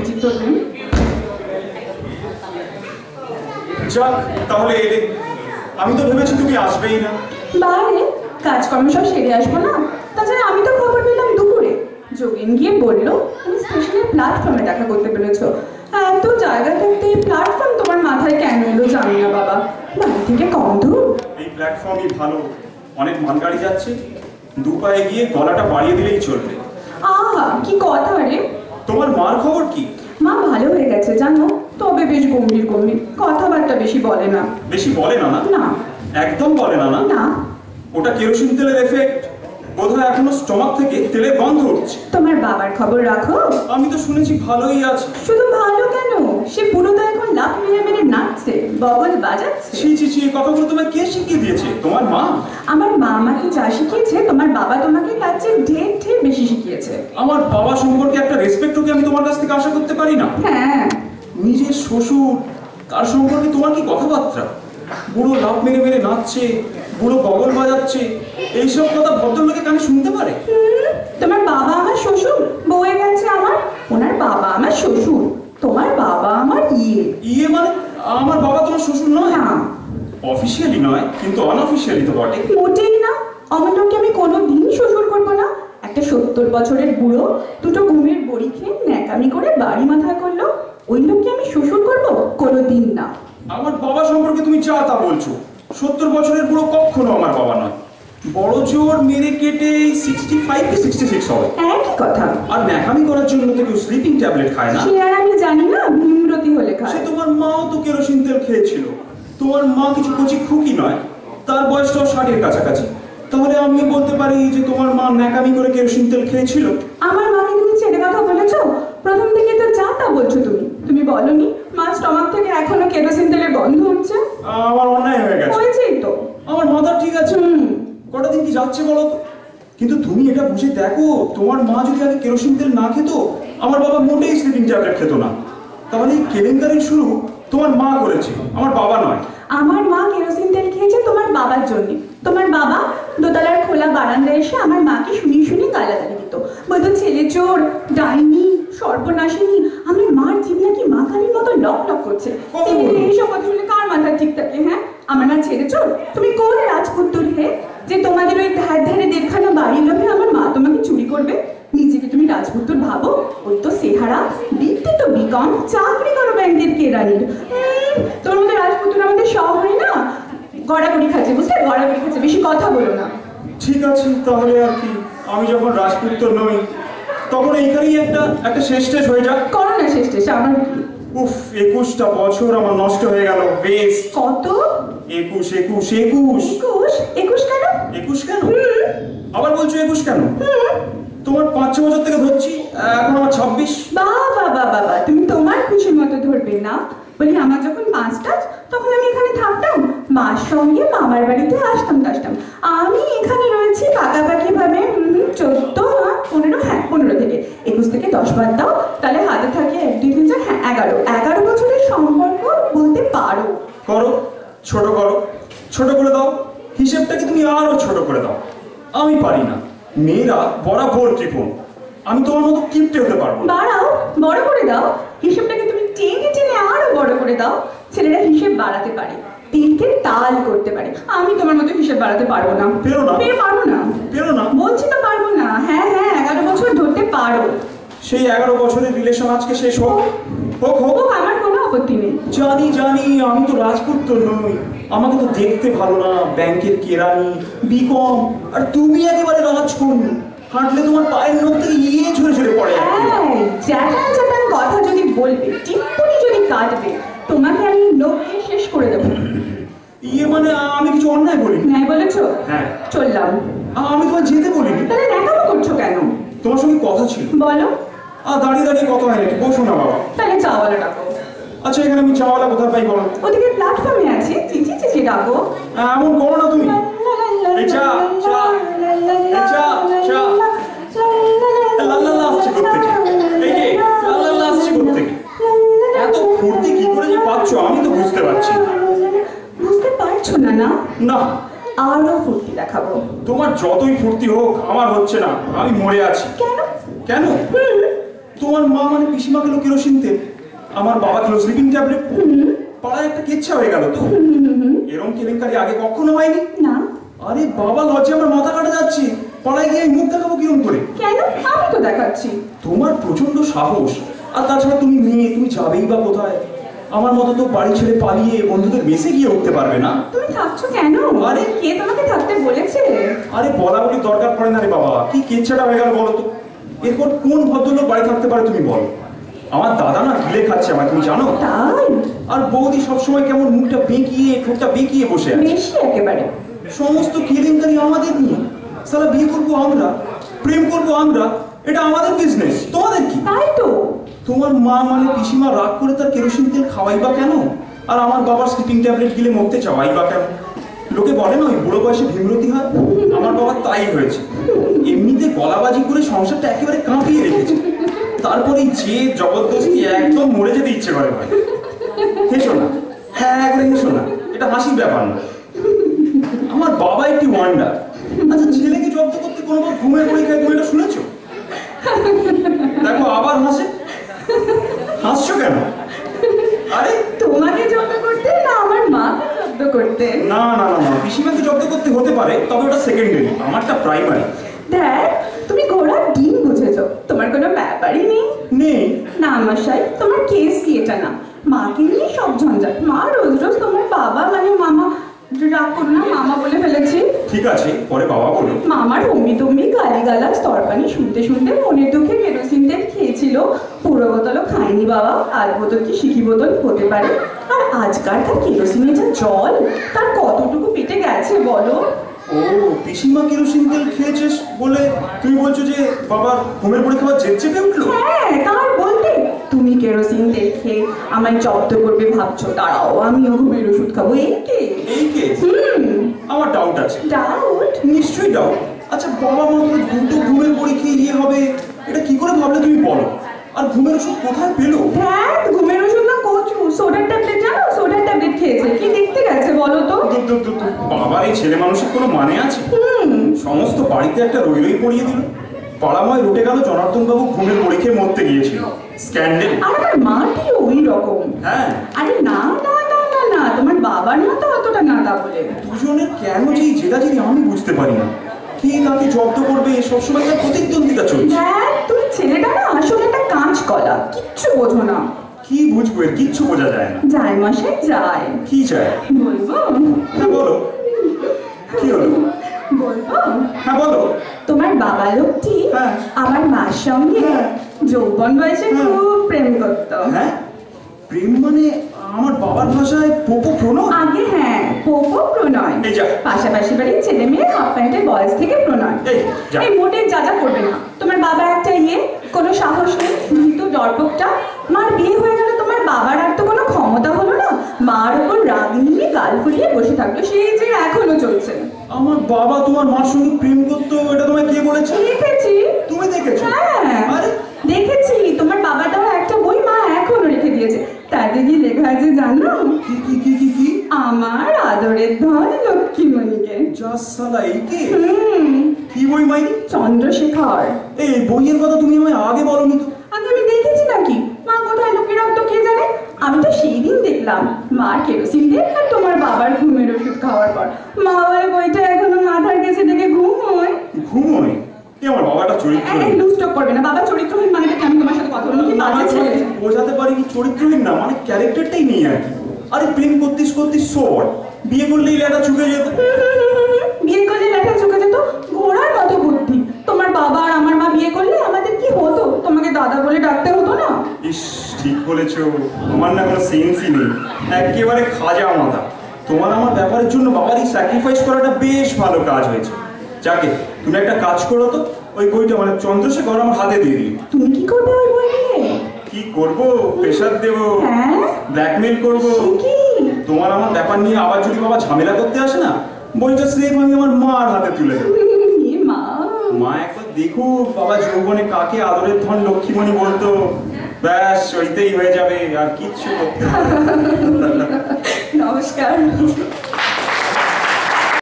বিচিত্র প্রেম। যাক, তাহলে এলে। আমি তো ভেবেছি তুমি আসবেই না। বাইরে কাজকর্ম সব সেরে আসবো না। তাছাড়া আমি তো খবর পেলাম দুপুরে, যোগেন গিয়ে বললো তুমি স্টেশনের প্ল্যাটফর্মে দেখা করতে পেরেছো। এত জায়গা থাকতে এই প্ল্যাটফর্ম তোমার মাথায় কেন এলো জানি না বাবা, বাড়ি থেকে কম দূর। এই প্ল্যাটফর্মই ভালো, অনেক মালগাড়ি যাচ্ছে, দু পায়ে গিয়ে গলাটা বাড়িয়ে দিলেই চলবে। আহা কি কথা রে। তোমার মার খবর কি? মা ভালো হয়ে গেছে জানো, তবে বেশ গম্ভীর গম্ভীর, কথাবার্তা বেশি বলে না। বেশি বলে না? না একদম বলে না? না। ওটা কেরোসিন তেলের এফেক্ট, বোধহয় এখনো স্টমাক থেকে তেলের গন্ধ উঠছে। তোমার বাবার খবর রাখো। আমি তো শুনেছি ভালোই আছে। শুধু ভালো কেন, সে পুরো তো এখন লাভ মেরে মেরে নাচছে, বগল বাজাচ্ছে। ছি ছি ছি, কথাগুলো তোমায় কে শিখিয়ে দিয়েছে? তোমার মা? আমার মা আমাকে যা শিখিয়েছে তোমার বাবা তোমাকে তার চেয়ে ঢের ঢের বেশি শিখিয়েছে। আমার বাবা সম্পর্কে একটা রেসপেক্টও কি আমি তোমার কাছ থেকে আশা করতে পারি না? হ্যাঁ। নিজের শ্বশুর, তার সম্পর্কে তোমার কি কথাবার্তা? বুড়ো লাভ মেরে মেরে নাচছে, বুড়ো বগল বাজাচ্ছে, এইসব কথা ভদ্রলোকে কানে শুনতে পারে? তোমার বাবা আমার শ্বশুর, বয়ে গেছে আমার। ওনার বাবা আমার শ্বশুর, তোমার বাবা আমার ইয়ে মানে আমার বাবা তোমার শ্বশুর নয়? না। অফিসিয়ালি নয়, কিন্তু অনঅফিসিয়ালি তো বটে। মোটেই না, আমার লোককে আমি কোনোদিন শ্বশুর করবো না। একটা 70 বছরের বুড়ো দুটো ঘুমের বড়ি খেয়ে ন্যাকামি করে বাড়ি মাথায় করলো, ওই লোককে আমি শ্বশুর করবো? কোনোদিন না। আমার বাবা সম্পর্কে তুমি যা তা বলছো। 70 বছরের বুড়ো কখনো আমার বাবা নয়। বড় জোর মেরে কেটে 65 কি 66 হবে। একই কথা। আর ন্যাকামি করার জন্য তো কেউ স্লিপিং ট্যাবলেট খায় না। সে আর আমি জানি না, ভীমরতি হলে সে খায়। তোমার মাও তো কেরোসিন তেল খেয়েছিল। তোমার মা কিছু কচি খুকি নয়, তার বয়সটাও 60-এর কাছাকাছি। তাহলে আমিও বলতে পারি যে তোমার মা ন্যাকামি করে কেরোসিন তেল খেয়েছিল। আমার মাকে তুমি ছেড়ে কথা বলেছো? প্রথম থেকে তো যা তা বলছো তুমি। তুমি বলনি মা স্টমাক থেকে এখনো কেরোসিন তেলের গন্ধ উঠছে? আমার অন্যায় হয়ে গেছে। হয়েছেই তো। আমার মাথা ঠিক আছে, কটা দিন কি যাচ্ছে বলো তো। কিন্তু তুমি এটা বুঝে দেখো, তোমার মা যদি আগে কেরোসিন তেল না খেত, আমার বাবা মোটেই স্লিপিং ট্যাবলেট খেত না। তাহলে এই কেলেঙ্কারির শুরু তোমার মা করেছে, আমার বাবা নয়। আমার মা কেরোসিন তেল খেয়েছে তোমার বাবার জন্য। তোমার বাবা দোতলার খোলা বারান্দায় এসে আমার মাকে শুনিয়ে শুনিয়ে গালাগালি দিত, বলতো ছেলে চোর, ডাইনি, সর্বনাশিনী। আমার মার জীব নাকি মা কালীর মতো লক লক করছে। এইসব কথা শুনে কার মাথা ঠিক থাকে? হ্যাঁ, আমার মা ছেলে চোর? তুমি কোন রাজপুত্র হে যে তোমাদের ওই ধার ধারে দেড়খানা বাড়ির লোভে আমার মা তোমাকে চুরি করবে? নিজেকে তুমি রাজপুত্র ভাবো? ওই তো সেহারা, বিদ্যে তো বিকম, চাকরি করো ব্যাংকের কেরানির। তোর মধ্যে রাজপুত্র আমাদের সব হয় না, গড়াগড়ি খাচ্ছে, বুঝতে? গড়াগড়ি খাচ্ছে, বেশি কথা বলো না। ঠিক আছে, তাহলে আর কি, আমি যখন রাজপুত্র নই তখন এইখানেই একটা শেষ টেস হয়ে যাক। করো না শেষ টেস, আমার উফ, 21টা বছর আমার নষ্ট হয়ে গেল। বেশ কত? 21 21 21 21? 21 কেন? 21 কেন? আবার বলছো 21 কেন? তোমার 5-6 বছর থেকে ধরছি, এখন আমার 26। বাবা বাবা, তুমি তোমার খুশির মতো ধরবে না। বলি আমার যখন 5টা তখন আমি এখানে থাকতাম, মার সঙ্গে মামার বাড়িতে আসতাম টাসতাম। আমি এখানে রয়েছি পাকাপাকি ভাবে 14 15, হ্যাঁ 15 থেকে 21 থেকে 10 বাদ দাও, তাহলে হাতে থাকে 1 2 3 4, হ্যাঁ 11 বছরের সম্পর্ক বলতে পারো। করো, ছোট করো, ছোট করে দাও, হিসেবটাকে তুমি আরো ছোট করে দাও। আমি পারি না, মেয়েরা বরাবর কৃপণ, আমি তোমার মতো কিপটে হতে পারবো না। বাড়াও, বড় করে দাও, হিসেবটাকে তুমি টেনে টেনে আরো বড় করে দাও। ছেলেরা হিসেব বাড়াতে পারে, তিনকে তাল করতে পারে, আমি তোমার মতো হিসেব বাড়াতে পারবো না। পেরো না? পারবো না, পেরো না? বলছি তো পারবো না। হ্যাঁ হ্যাঁ, 11 বছর ধরতে পারো। সেই 11 বছরের রিলেশন আজকে শেষ হোক। হোক হোক, আমার কোনো আপত্তি নেই। জানি জানি, আমি তো রাজপুত্র নই, আমাকে তো দেখতে ভালো না, ব্যাংকের কেরানি, বিকম, আর তুমি একেবারে রাজকন্যা। হাঁটলে তোমার পায়ের নখ থেকে ইয়ে ঝরে ঝরে পড়ে। জ্যাঠান জ্যাঠান কথা যদি বলবে, টিপ্পনি যদি কাটবে, তোমাকে আমি লোককে শেষ করে দেবো। ইয়ে মানে আমি কিছু অন্যায় বলিনি। ন্যায় বলেছো? হ্যাঁ। চললাম। আমি তোমার যেতে বলিনি। তাহলে ন্যাকামো করছো কেন? তোমার সঙ্গে কথা ছিল। বলো। দাঁড়িয়ে দাঁড়িয়ে কথা হয় নাকি? বসো না বাবা। তাহলে চাওয়ালা ডাকো। আচ্ছা, এখানে আমি চাওয়ালা কোথায় পাই বলো? ওদিকে প্ল্যাটফর্মে আছে, চিচি চিচি ডাকো। এমন করো না তুমি। এই চা চা, এই চা চা, লাল্লা আসছে কোত্থেকে? এই যে লাল্লা আসছে কোত্থেকে? এত ফুর্তি কি করে যে পাচ্ছ আমি তো বুঝতে পারছি না। বুঝতে পারছো না? না না, আরো ফুর্তি দেখাবো। তোমার যতই ফুর্তি হোক আমার হচ্ছে না, আমি মরে আছি। কেন? কেন? তোমার মা মানে পিসিমা খেলো কেরোসিন তেল, আমার বাবা খেলো স্লিপিং ট্যাবলেট, পাড়ায় একটা কেচ্ছা হয়ে গেল তো। এরকম কেলেঙ্কারি আগে কখনো হয়নি। না। আরে বাবা, লজ্জা আমার মাথা কাটা যাচ্ছে। পাড়ায় গিয়ে মুখ দেখাবো কিরম করে? কেন? আমি তো দেখাচ্ছি। তোমার প্রচন্ড সাহস। আর তাছাড়া তুমি মেয়ে, তুমি যাবেই বা কোথায়? আমার মতো তো বাড়ি ছেড়ে পালিয়ে বন্ধুদের মেসে গিয়ে উঠতে পারবে না। তুমি থাকছো কেন? আরে কে তোমাকে থাকতে বলেছে? আরে বলা বলি দরকার পড়ে না রে বাবা। কি কেচ্ছাটা হয়ে গেল বলো তো? এরপর কোন ভদ্রলোক বাড়ি থাকতে পারে তুমি বলো? আমার দাদা না গিলে খাচ্ছে আমার, তুমি জানো? তাই? আর বৌদি সবসময় কেমন মুখটা বেঁকিয়ে ঠোঁটটা বেঁকিয়ে বসে আছে। বেশি একেবারে। সমস্ত কেলেঙ্কারি আমাদের নিয়ে। সালা বিয়ে করবো আমরা, প্রেম করবো আমরা, এটা আমাদের বিজনেস, তোমাদের কি? তাই তো। তোমার মা মানে পিসিমা রাগ করে তার কেরোসিন তেল খাওয়াই বা কেন? আর আমার বাবার স্লিপিং ট্যাবলেট গিলে মরতে চাওয়াই বা কেন? লোকে বলে না ওই বুড়ো বয়সে ভীমরতি হয়, আমার বাবার তাই হয়েছে। এমনিতে গলাবাজি করে সংসারটা একেবারে কাঁপিয়ে রেখেছে, তারপরে যে জবরদস্তি একদম মরে যেতে ইচ্ছে করে ভাই। হেসো না, হ্যাঁ একবারে হেসো না, এটা হাসির ব্যাপার না। আমার বাবা একটি ওয়ান্ডার। আচ্ছা, ছেলেকে জব্দ করতে কোনোবার ঘুমের পরীক্ষায় তুমি এটা শুনেছো? দেখো আবার হাসে। হাসছো কেন? আরে তোমাকে জব্দ করতে না আমার মাকে জব্দ করতে? না না না না, পিসিমাকে জব্দ করতে হতে পারে, তবে ওটা সেকেন্ডারি, আমারটা প্রাইমারি। দেখ, তুমি ঘোড়ার ডিম বুঝেছো, তোমার কোনো ব্যাপারই নেই। নেই না মশাই, তোমার কেস কি এটা না? মাকে নিয়ে সব ঝঞ্ঝাট। মা রোজ রোজ তোমার বাবা মানে মামা, রাগ করো না, মামা বলে ফেলেছি। ঠিক আছে, পরে বাবা বলো। মামার অমনি তমনি গালিগালাজ স্তরপানি শুনতে শুনতে মনের দুঃখে কেরোসিন তেল খেয়েছিল। পুরো বোতলও খায়নি বাবা, আধ বোতল কি সিকি বোতল হতে পারে। আর আজকালকার কেরোসিনের যা জল, তার কতটুকু পেটে গেছে বলো? ও, পিসিমা কেরোসিন তেল খেয়েছিস বলে তুমি বলছো যে বাবার ঘুমের পরীক্ষা জেদ চেপে উঠলো? হ্যাঁ, তার বলতে তুমি কেরোসিন তেল খেয়ে আমায় জব্দ করবে ভাবছো? দাঁড়াও, আমিও ঘুমের ওষুধ খাবো। এই কে? এই কেস? আমার ডাউট আছে। ডাউট? নিশ্চয়ই ডাউট। আচ্ছা, বাবা মাত্র দুটো ঘুমের পরীক্ষা ইয়ে হবে, এটা কি করে ভাবলে তুমি বলো? আর ঘুমের ওষুধ কোথায় পেলো? ধ্যাত, ঘুমের ওষুধ না কচু, সোডার ট্যাবলেট। জানো, সোডার ট্যাবলেট খেয়েছে। কি দেখতে গেছে বলো তো? বাবার এই ছেলে মানুষের কোনো মানে আছে? সমস্ত বাড়িতে একটা রই রই পড়িয়ে দিল। পাড়াময় রুটে গেল জনার্দন বাবু ঘুমের পরীক্ষায় মরতে গিয়েছিল। স্ক্যান্ডেল। আর আমার মাটি ওই রকম। হ্যাঁ। আরে না না না না না, তোমার বাবার মতো অতটা না তা বলে। দুজনের কেন যে এই জেদাজেদি আমি বুঝতে পারি না। কে তাকে জব্দ করবে সবসময় তার প্রতিদ্বন্দ্বিতা চলছে। হ্যাঁ, তুমি ছেলেটা না আসলে একটা কাঁচ কলা, কিচ্ছু বোঝো না। কি বুঝবো, এর কিচ্ছু বোঝা যায় না। যায় মশাই যায়। কি চায়? বলবো? হ্যাঁ বলো, কি হলো? বলবো? হ্যাঁ বলো। তোমার বাবা লোকটি হ্যাঁ। আমার মার সঙ্গে হ্যাঁ। যৌবন বয়সে হ্যাঁ। খুব প্রেম করতো। হ্যাঁ, প্রেম মানে আমার বাবার ভাষায় পোপো প্রণয়? আগে হ্যাঁ, পোপো প্রণয়। এই যা। পাশাপাশি বাড়ির ছেলে মেয়ে হাফ প্যান্টের বয়স থেকে প্রণয়। এই যা। এই মোটে যা যা করবে না। তোমার বাবা একটা কোনো সাহস নেই, কিন্তু ডরপোকটা। মার বিয়ে হয়ে গেল, তোমার বাবার আর তো কোনো ক্ষমতা হলো না। মার উপর রাগ নিয়ে গাল ফুলিয়ে বসে থাকলো, সেই যে এখনো চলছে। আমার বাবা তোমার মার সঙ্গে প্রেম করতো, এটা তোমায় কে বলেছে? দেখেছি। তুমি দেখেছো? হ্যাঁ, আরে দেখেছি। তোমার বাবা দেওয়া একটা বই মা এখনো রেখে দিয়েছে, তাতে কি লেখা আছে জানো? কি কি কি কি কি? আমার আদরের ধন লক্ষ্মীমণিকে। যা সালা, এই কে? হুম, কি বই মাইনি? চন্দ্রশেখর। এই বইয়ের কথা তুমি আমায় আগে বলনি তো। আগে আমি দেখেছি নাকি? মা কোথায় লুকিয়ে রাখতো কে জানে। আমি তো সেই দিন দেখলাম মার কেরোসিন দিয়ে আর তোমার বাবার ঘুমের ওষুধ খাওয়ার পর। মা বলে বইটা এখনো মাথার কাছে দেখে ঘুমোয়। ঘুমোয়? এই আমার বাবাটা চরিত্র লুস্টক করবে না। বাবা চরিত্রহীন মানে কি? আমি তোমার সাথে কথা বলি, কি বাজে ছেলে। বোঝাতে পারি কি চরিত্রহীন না, মানে ক্যারেক্টারটাই নেই আর কি। আরে প্রেম করতিস করতিস সোর, বিয়ে করলেই লেটা চুকে যেত। বিয়ে করলে লেখা চুকে যেত? ঘোড়ার মতো বুদ্ধি। তোমার বাবা আর আমার মা বিয়ে করলে আমাদের কি হতো? তোমাকে দাদা বলে ডাকতে হতো না? ইস, ঠিক বলেছো। আমার না কোনো সেন্সই নেই, একেবারে খাজা মাথা। তোমার আমার ব্যাপারের জন্য বাবার এই স্যাক্রিফাইস করাটা বেশ ভালো কাজ হয়েছে। যাকে তুমি একটা কাজ করো তো, ওই বইটা মানে চন্দ্রশেখর আমার হাতে দিয়ে দিই। তুমি কি করবে ওই বই নিয়ে? কি করবো? প্রেশার দেবো, হ্যাঁ, ব্ল্যাকমেল করবো। কি? তোমার আমার ব্যাপার নিয়ে আবার যদি বাবা ঝামেলা করতে আসে না, বইটা স্রেফ আমি আমার মার হাতে তুলে দেবো। মা, মা একবার দেখুক বাবা যৌবনে কাকে আদরের ধন লক্ষ্মীমণি বলতো, ব্যাস ওইতেই হয়ে যাবে, আর কিচ্ছু করতে হবে না। নমস্কার।